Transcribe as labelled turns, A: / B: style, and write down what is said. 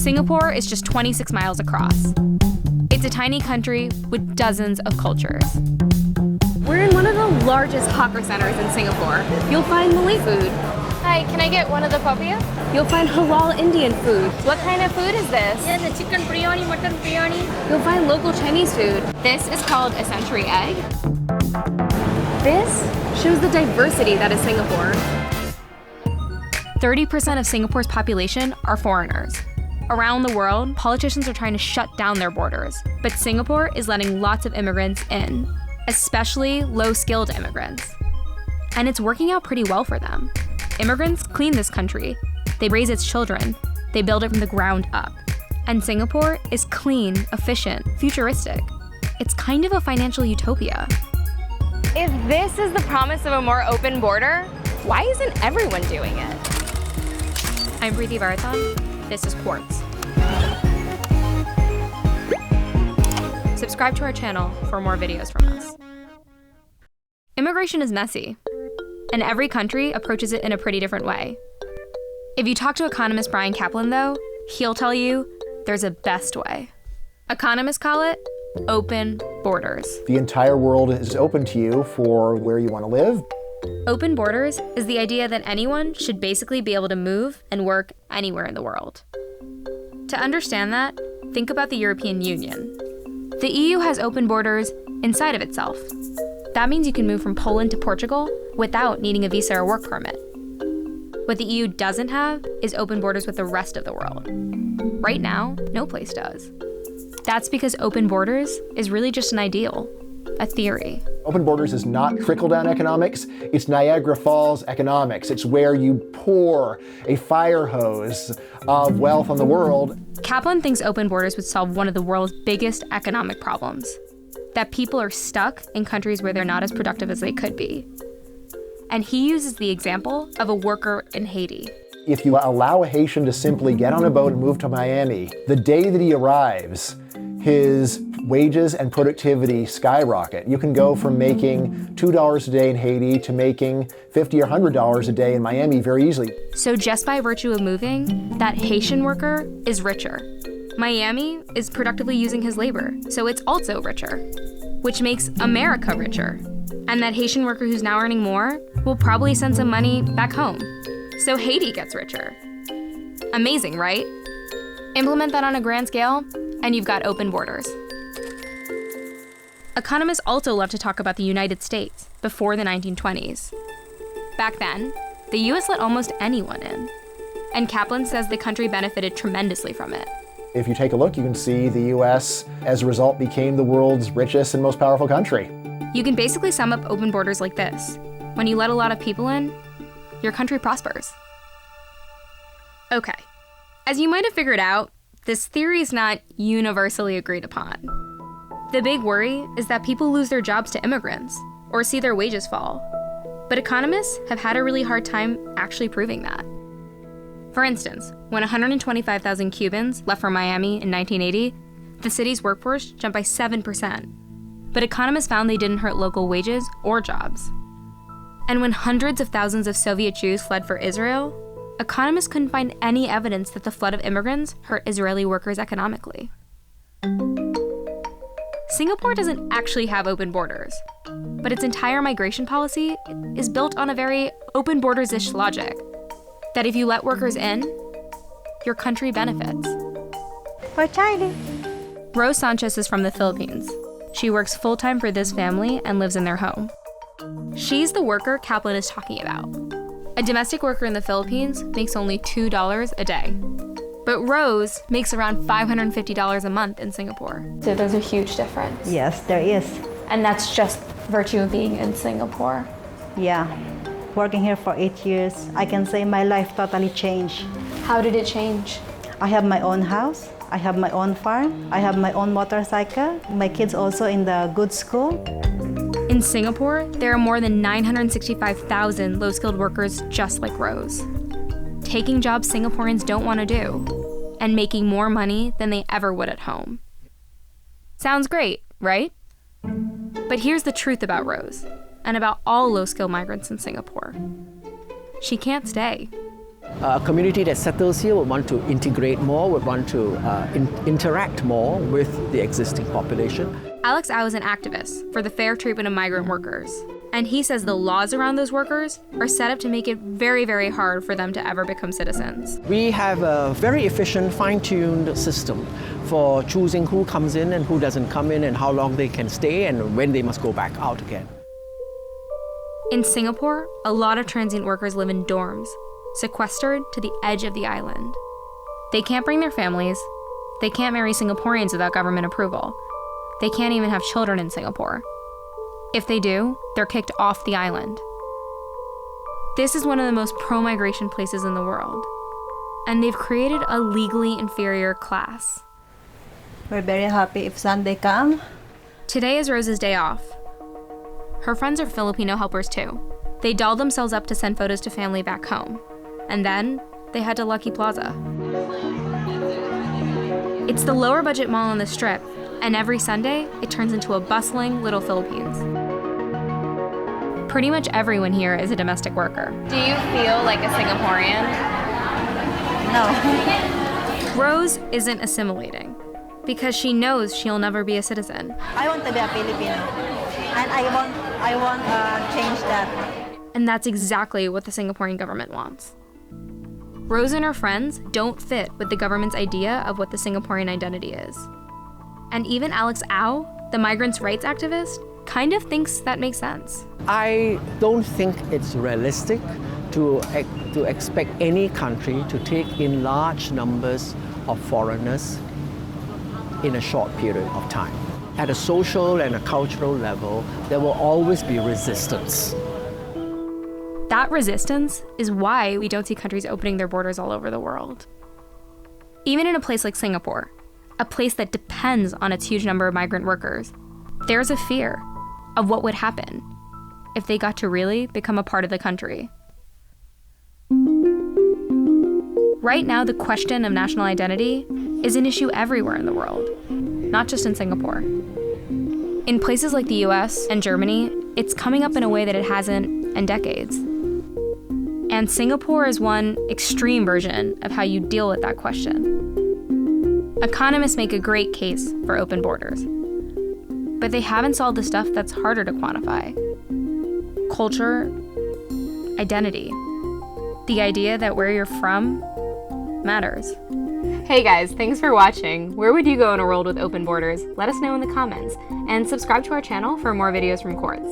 A: Singapore is just 26 miles across. It's a tiny country with dozens of cultures. We're in one of the largest hawker centers in Singapore. You'll find Malay food. Hi, can I get one of the papaya? You'll find halal Indian food. What kind of food is this?
B: Yeah, the chicken biryani, mutton biryani.
A: You'll find local Chinese food. This is called a century egg. This shows the diversity that is Singapore. 30% of Singapore's population are foreigners. Around the world, politicians are trying to shut down their borders, but Singapore is letting lots of immigrants in, especially low-skilled immigrants. And it's working out pretty well for them. Immigrants clean this country. They raise its children. They build it from the ground up. And Singapore is clean, efficient, futuristic. It's kind of a financial utopia. If this is the promise of a more open border, why isn't everyone doing it? I'm Preeti Varathan. This is Quartz. Subscribe to our channel for more videos from us. Immigration is messy, and every country approaches it in a pretty different way. If you talk to economist Brian Kaplan, though, he'll tell you there's a best way. Economists call it open borders.
C: The entire world is open to you for where you want to live.
A: Open borders is the idea that anyone should basically be able to move and work anywhere in the world. To understand that, think about the European Union. The EU has open borders inside of itself. That means you can move from Poland to Portugal without needing a visa or work permit. What the EU doesn't have is open borders with the rest of the world. Right now, no place does. That's because open borders is really just an ideal, a theory.
C: Open borders is not trickle-down economics, it's Niagara Falls economics. It's where you pour a fire hose of wealth on the world.
A: Kaplan thinks open borders would solve one of the world's biggest economic problems, that people are stuck in countries where they're not as productive as they could be. And he uses the example of a worker in Haiti.
C: If you allow a Haitian to simply get on a boat and move to Miami, the day that he arrives, his wages and productivity skyrocket. You can go from making $2 a day in Haiti to making $50 or $100 a day in Miami very easily.
A: So just by virtue of moving, that Haitian worker is richer. Miami is productively using his labor, so it's also richer, which makes America richer. And that Haitian worker who's now earning more will probably send some money back home. So Haiti gets richer. Amazing, right? Implement that on a grand scale, and you've got open borders. Economists also love to talk about the United States before the 1920s. Back then, the US let almost anyone in. And Kaplan says the country benefited tremendously from it.
C: If you take a look, you can see the US, as a result, became the world's richest and most powerful country.
A: You can basically sum up open borders like this. When you let a lot of people in, your country prospers. Okay, as you might have figured out, this theory is not universally agreed upon. The big worry is that people lose their jobs to immigrants or see their wages fall. But economists have had a really hard time actually proving that. For instance, when 125,000 Cubans left for Miami in 1980, the city's workforce jumped by 7%. But economists found they didn't hurt local wages or jobs. And when hundreds of thousands of Soviet Jews fled for Israel, economists couldn't find any evidence that the flood of immigrants hurt Israeli workers economically. Singapore doesn't actually have open borders, but its entire migration policy is built on a very open borders-ish logic, that if you let workers in, your country benefits.
B: For Charlie.
A: Rose Sanchez is from the Philippines. She works full-time for this family and lives in their home. She's the worker Kaplan is talking about. A domestic worker in the Philippines makes only $2 a day. But Rose makes around $550 a month in Singapore. So there's a huge difference.
D: Yes, there is.
A: And that's just virtue of being in Singapore.
D: Yeah. Working here for 8 years, I can say my life totally changed.
A: How did it change?
D: I have my own house, I have my own farm, I have my own motorcycle, my kids also in the good school.
A: In Singapore, there are more than 965,000 low-skilled workers just like Rose, taking jobs Singaporeans don't want to do, and making more money than they ever would at home. Sounds great, right? But here's the truth about Rose, and about all low-skilled migrants in Singapore. She can't stay.
E: A community that settles here would want to integrate more, would want to interact more with the existing population.
A: Alex Au is an activist for the fair treatment of migrant workers. And he says the laws around those workers are set up to make it very, very hard for them to ever become citizens.
E: We have a very efficient, fine-tuned system for choosing who comes in and who doesn't come in and how long they can stay and when they must go back out again.
A: In Singapore, a lot of transient workers live in dorms, sequestered to the edge of the island. They can't bring their families. They can't marry Singaporeans without government approval. They can't even have children in Singapore. If they do, they're kicked off the island. This is one of the most pro-migration places in the world, and they've created a legally inferior class.
D: We're very happy if Sunday come.
A: Today is Rose's day off. Her friends are Filipino helpers too. They dolled themselves up to send photos to family back home, and then they head to Lucky Plaza. It's the lower budget mall on the Strip, and every Sunday, it turns into a bustling Little Philippines. Pretty much everyone here is a domestic worker.
B: Do you feel like a Singaporean?
D: No.
A: Rose isn't assimilating because she knows she'll never be a citizen.
D: I want to be a Filipino, and I want change that.
A: And that's exactly what the Singaporean government wants. Rose and her friends don't fit with the government's idea of what the Singaporean identity is. And even Alex Au, the migrants' rights activist, kind of thinks that makes sense.
E: I don't think it's realistic to expect any country to take in large numbers of foreigners in a short period of time. At a social and a cultural level, there will always be resistance.
A: That resistance is why we don't see countries opening their borders all over the world. Even in a place like Singapore, a place that depends on its huge number of migrant workers, there's a fear of what would happen if they got to really become a part of the country. Right now, the question of national identity is an issue everywhere in the world, not just in Singapore. In places like the US and Germany, it's coming up in a way that it hasn't in decades. And Singapore is one extreme version of how you deal with that question. Economists make a great case for open borders, but they haven't solved the stuff that's harder to quantify. Culture, identity, the idea that where you're from matters.
B: Hey guys, thanks for watching. Where would you go in a world with open borders? Let us know in the comments, and subscribe to our channel for more videos from Quartz.